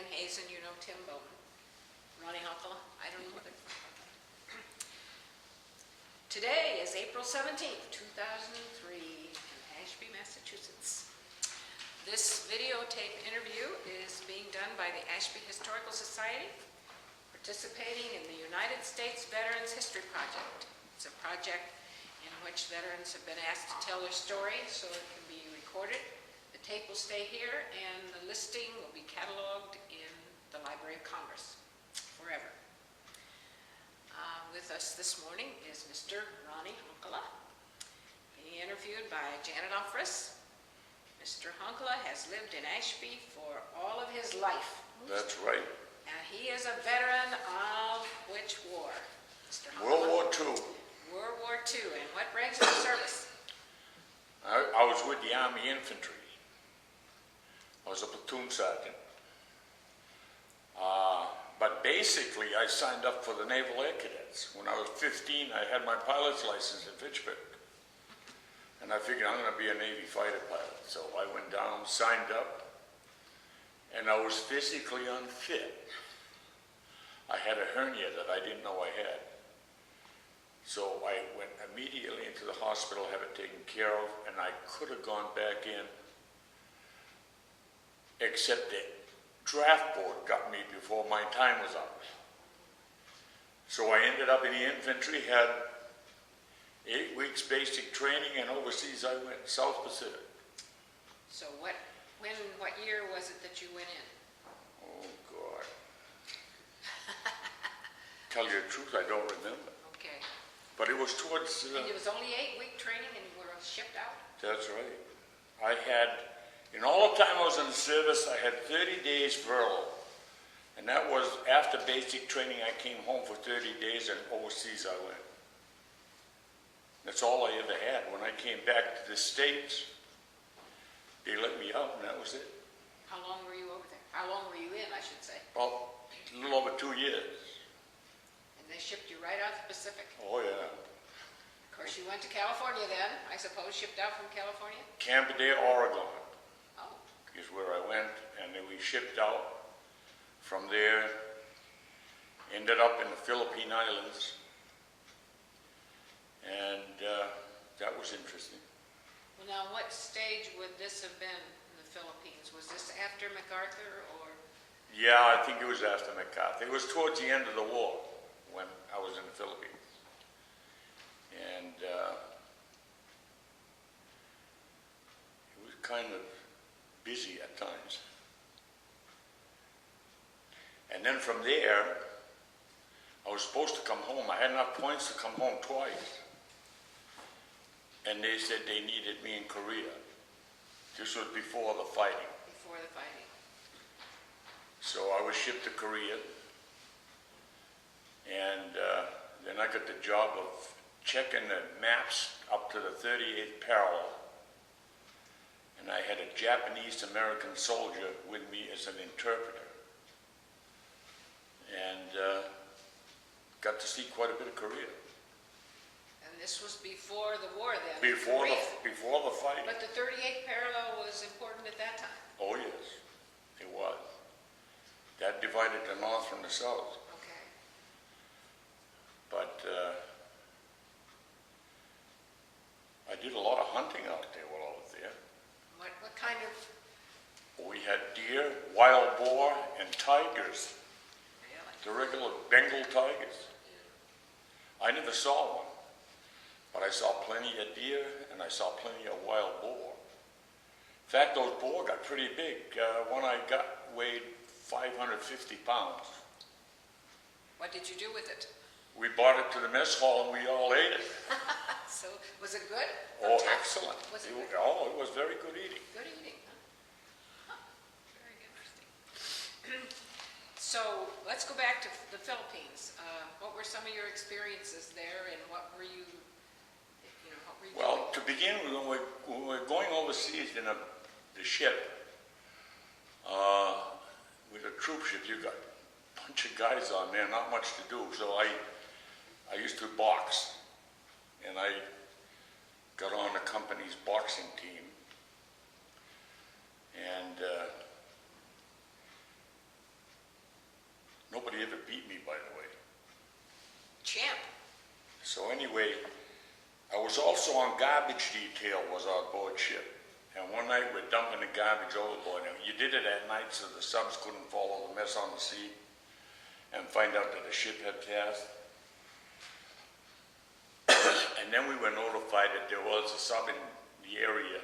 Hazen, you know Tim Bowman. Rauni Honkala, I don't know whether. Today is April 17th, 2003 in Ashby, Massachusetts. This videotape interview is being done by the Ashby Historical Society, participating in the United States Veterans History Project. It's a project in which veterans have been asked to tell their story so it can be recorded. The tape will stay here and the listing will be cataloged in the Library of Congress forever. With us this morning is Mr. Rauni Honkala, being interviewed by Janet Offris. Mr. Honkala has lived in Ashby for all of his life. That's right. And he is a veteran of which war, Mr. Honkala? World War II. World War II. And what ranks of service? I was with the Army Infantry. I was a platoon sergeant. But basically, I signed up for the Naval Air Cadets. When I was 15, I had my pilot's license in Fitchburg. And I figured I'm going to be a Navy fighter pilot. So I went down, signed up, and I was physically unfit. I had a hernia that I didn't know I had. So I went immediately into the hospital, have it taken care of, and I could have gone back in, except the draft board got me before my time was up. So I ended up in the infantry, had 8 weeks basic training, and overseas I went, South Pacific. So what year was it that you went in? Oh, God. Tell you the truth, I don't remember. Okay. But it was towards... and it was only 8-week training and you were shipped out? That's right. I had, in all the time I was in the service, I had 30 days furlough. And that was after basic training, I came home for 30 days and overseas I went. That's all I ever had. When I came back to the States, they let me out and that was it. How long were you over there? How long were you in, I should say? Well, a little over 2 years. And they shipped you right out to the Pacific? Oh, yeah. Of course, you went to California then, I suppose, shipped out from California? Camp Adair, Oregon Oh. is where I went, and then we shipped out. From there, ended up in the Philippine Islands, and that was interesting. Well, now, what stage would this have been in the Philippines? Was this after MacArthur, or? Yeah, I think it was after MacArthur. It was towards the end of the war when I was in the Philippines. And it was kind of busy at times. And then from there, I was supposed to come home. I had enough points to come home twice. And they said they needed me in Korea. This was before the fighting. Before the fighting. So I was shipped to Korea. And then I got the job of checking the maps up to the 38th parallel. And I had a Japanese-American soldier with me as an interpreter. And got to see quite a bit of Korea. And this was before the war then? Before the fighting. But the 38th parallel was important at that time? Oh yes, it was. That divided the North from the South. Okay. But I did a lot of hunting out there while I was there. What kind of? We had deer, wild boar, and tigers. The regular Bengal tigers. I never saw one, but I saw plenty of deer and I saw plenty of wild boar. In fact, those boar got pretty big. One I got weighed 550 pounds. What did you do with it? We brought it to the mess hall and we all ate it. So, was it good? Oh, excellent. Was it good? Oh, it was very good eating. Good eating, huh? Very interesting. So, let's go back to the Philippines. What were some of your experiences there, and what were you doing? Well, to begin with, when we were going overseas in the ship, with a troop ship, you got a bunch of guys on there, not much to do. So I used to box, and I got on the company's boxing team. And Nobody ever beat me, by the way. Champ. So anyway, I was also on garbage detail, was our board ship. And one night we're dumping the garbage overboard. And you did it at night so the subs couldn't follow the mess on the sea and find out that the ship had passed. And then we were notified that there was a sub in the area,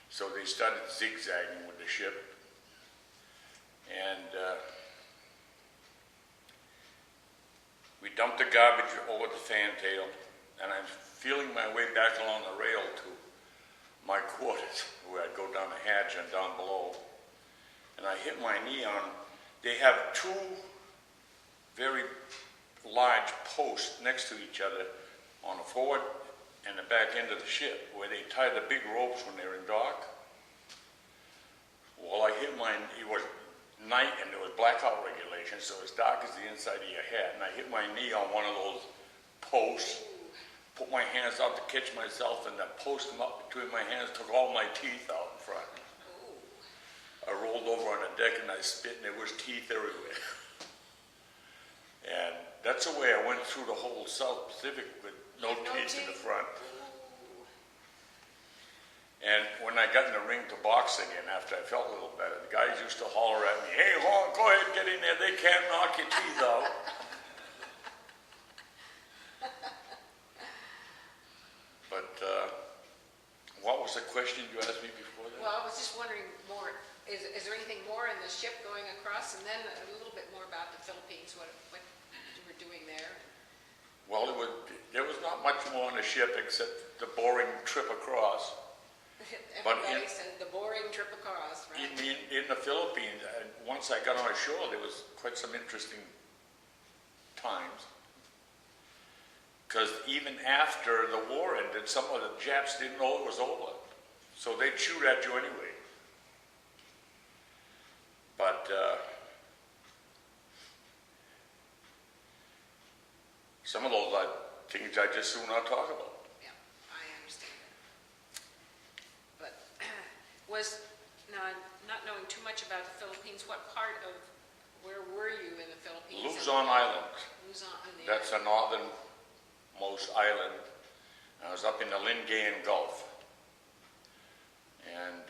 so they started zigzagging with the ship. And we dumped the garbage over the fantail, and I'm feeling my way back along the rail to my quarters, where I'd go down the hatch and down below. And I hit my knee on, they have two very large posts next to each other on the forward and the back end of the ship, where they tie the big ropes when they're in dock. Well, I hit mine, it was night and there was blackout regulations, so it's dark as the inside of your hat, and I hit my knee on one of those posts, put my hands out to catch myself, and the post come up between my hands, took all my teeth out in front. I rolled over on the deck and I spit, and there was teeth everywhere. And that's the way I went through the whole South Pacific with no teeth in the front. And when I got in the ring to box again, after I felt a little better, the guys used to holler at me, "Hey, Hon, go ahead, get in there. They can't knock your teeth out." But what was the question you asked me before that? Well, I was just wondering more, is there anything more in the ship going across? And then a little bit more about the Philippines, what you were doing there. Well, there was not much more on the ship except the boring trip across. Everybody said the boring trip across, right? In the Philippines, once I got on shore, there was quite some interesting times. Because even after the war ended, some of the Japs didn't know it was over. So they'd shoot at you anyway. But some of those things I just do not talk about. Yeah, I understand that. But was, now, not knowing too much about the Philippines, what part of, where were you in the Philippines? Luzon Island. Luzon. That's the northernmost island. I was up in the Lingayen Gulf. And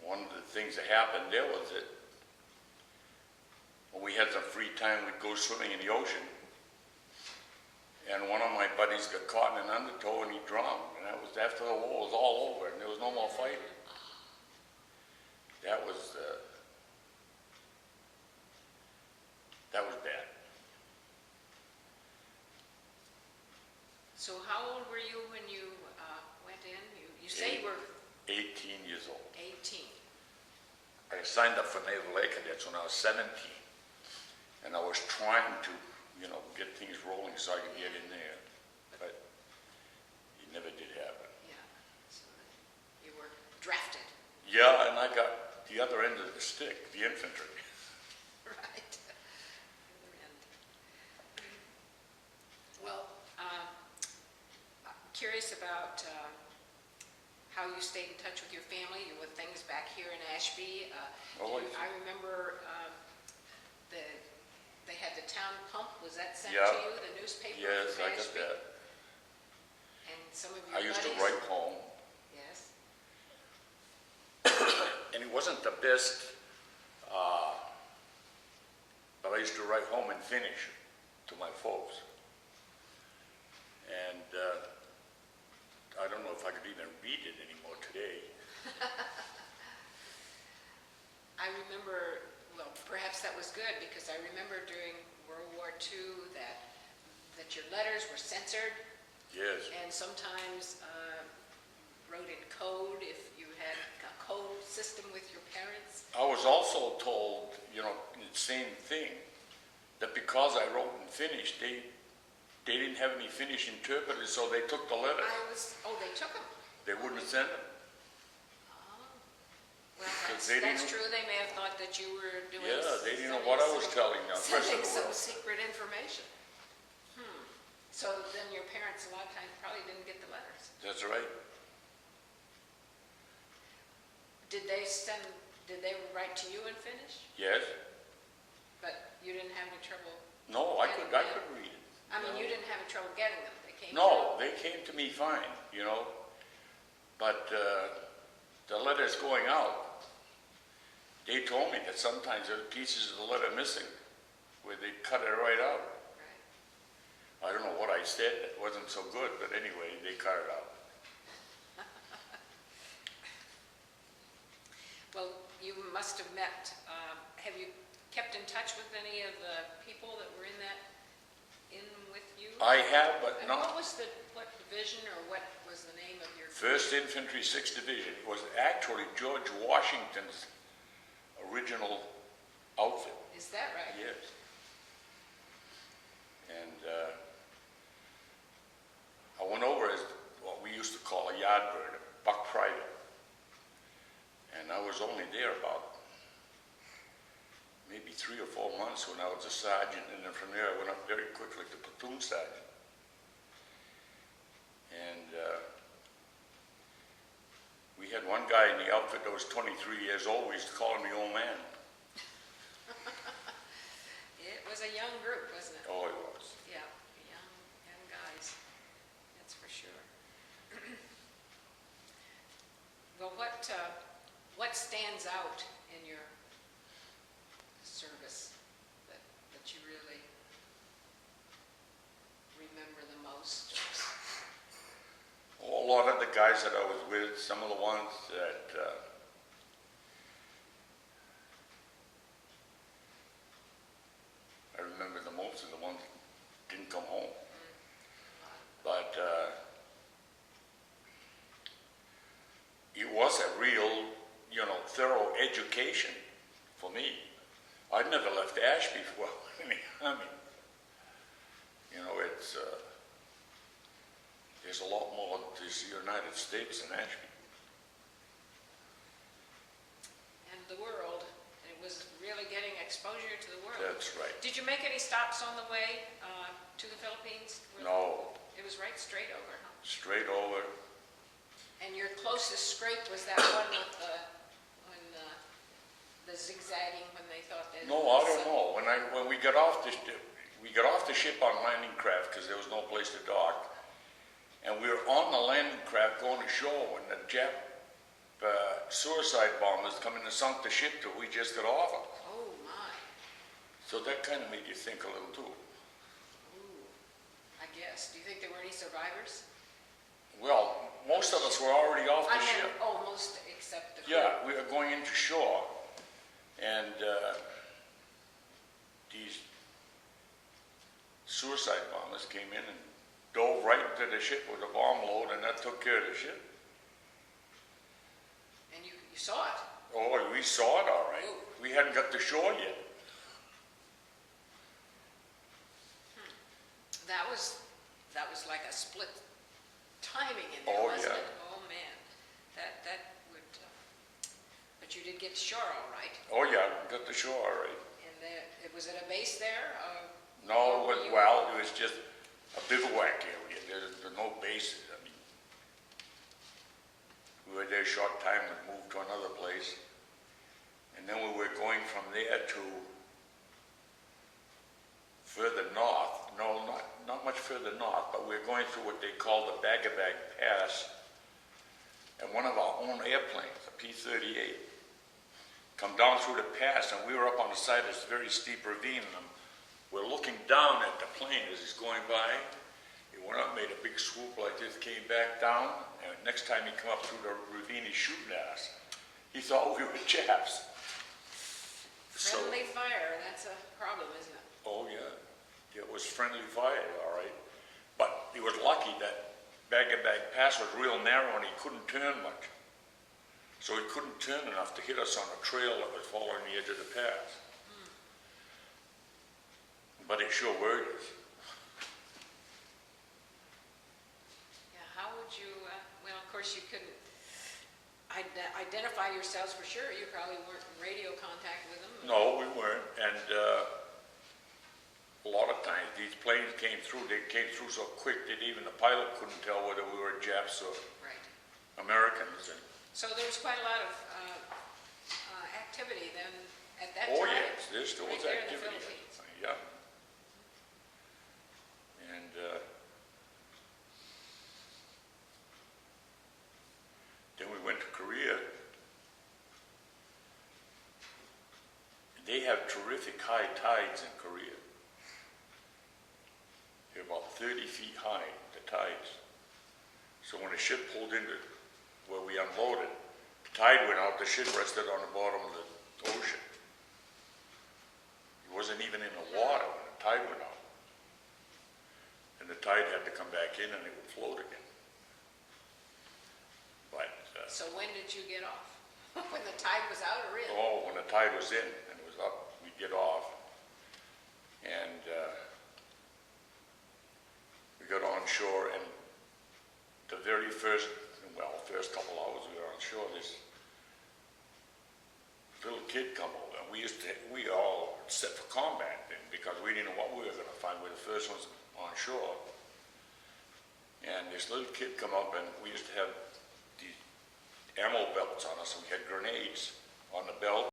one of the things that happened there was that when we had some free time, we'd go swimming in the ocean. And one of my buddies got caught in an undertow and he drowned. And that was after the war was all over and there was no more fighting. That was bad. So how old were you when you went in? You say you were 18 years old. 18. I signed up for Naval Air Cadets when I was 17. And I was trying to, get things rolling so I could get in there. But it never did happen. Yeah, so you were drafted. Yeah, and I got the other end of the stick, the infantry. Right. Other end. Well, I'm curious about how you stayed in touch with your family, with things back here in Ashby. I remember they had the town pump. Was that sent to you, the newspaper? Yes, from I got Ashby? that. And some of your I used to buddies? write home. Yes. And it wasn't the best, but I used to write home and finish to my folks. And I don't know if I could even read it anymore today. I remember, well, perhaps that was good, because I remember during World War II that your letters were censored. Yes. And sometimes wrote in code if you had a code system with your parents. I was also told, the same thing, that because I wrote and finished, they didn't have any Finnish interpreters, so they took the letter. They took them. They wouldn't send them. Well, they that's didn't- true. They may have thought that you were doing. Yeah, they didn't know what I was telling them. Sending some secret information. So then your parents a lot of times probably didn't get the letters. That's right. Did they send Did they write to you in Finnish? Yes? But you didn't have any trouble? No, I could read it. I mean, you didn't have any trouble getting them? They came to No, they came to me fine, you know. But the letters going out, they told me that sometimes there are pieces of the letter missing, where they cut it right out. Right. I don't know what I said that wasn't so good, but anyway, they cut it out. Well, you must have met, have you kept in touch with any of the people that were in with you? I have, but And not. what division or what was the name of your? 1st Infantry, 6th Division. It was actually George Washington's original outfit. Is that right? Yes. And I went over as what we used to call a yard bird, a buck private. And I was only there about maybe 3 or 4 months when I was a sergeant, and then from there I went up very quickly to platoon sergeant. And we had one guy in the outfit that was 23 years old. We used to call him the old man. It was a young group, wasn't it? Oh, it was. Yeah, young guys, that's for sure. Well, what stands out in your service that you really remember the most? A lot of the guys that I was with, some of the ones that I remember the most are the ones that didn't come home. But it was a real, thorough education for me. I'd never left Ashby for any army. It's there's a lot more to the United States than Ashby. And the world, it was really getting exposure to the world. That's right. Did you make any stops on the way to the Philippines? No, It was right straight over, huh? straight over. And your closest scrape was that one with the zigzagging when they thought that. No, I don't know. When we got off the ship on landing craft because there was no place to dock, and we were on the landing craft going ashore when the Jap suicide bombers come in and sunk the ship till we just got off it. Oh my! So that kind of made you think a little too. Ooh, I guess. Do you think there were any survivors? Well, most of us were already off the ship. Almost except the crew. Yeah, we were going into shore, and these suicide bombers came in and dove right into the ship with a bomb load, and that took care of the ship. And you saw it? Oh, we saw it all right. Ooh. We hadn't got to shore yet. That was like a split timing in there, Oh, wasn't yeah. it? Oh man, that would. But you did get to shore all right. Oh yeah, got to shore all right. And was it a base there? No, it was just a bivouac area. There's no bases. I mean, we were there a short time and moved to another place. And then we were going from there to further north. No, not much further north, but we were going through what they call the Bagabag Pass. And one of our own airplanes, a P-38, come down through the pass, and we were up on the side of this very steep ravine, and we're looking down at the plane as it's going by. He went up, made a big swoop like this, came back down, and next time he come up through the ravine, he's shooting at us. He thought we were Japs. Friendly fire, that's a problem, isn't it? Oh yeah, it was friendly fire, all right. But he was lucky that Bagabag Pass was real narrow and he couldn't turn much. So he couldn't turn enough to hit us on a trail that was following the edge of the pass. But it sure worked us. Yeah, how would you, well, of course you couldn't identify yourselves for sure. You probably weren't in radio contact with them. No, we weren't. And a lot of times these planes came through, they came through so quick that even the pilot couldn't tell whether we were Japs or Right. Americans. And So there was quite a lot of activity then at that Oh, time. yes, there still right was there in the activity. Philippines. Yeah. And then we went to Korea. They have terrific high tides in Korea. They're about 30 feet high, the tides. So when the ship pulled into where we unloaded, the tide went out, the ship rested on the bottom of the ocean. It wasn't even in the water when the tide went out. And the tide had to come back in and it would float again. But, So when did you get off? When the tide was out or in? oh, when the tide was in and it was up, we'd get off. And we got on shore, and the very first couple hours we were on shore, this little kid come over. And we all set for combat then, because we didn't know what we were going to find. We were the first ones on shore. And this little kid come up, and we used to have these ammo belts on us, and we had grenades on the belt.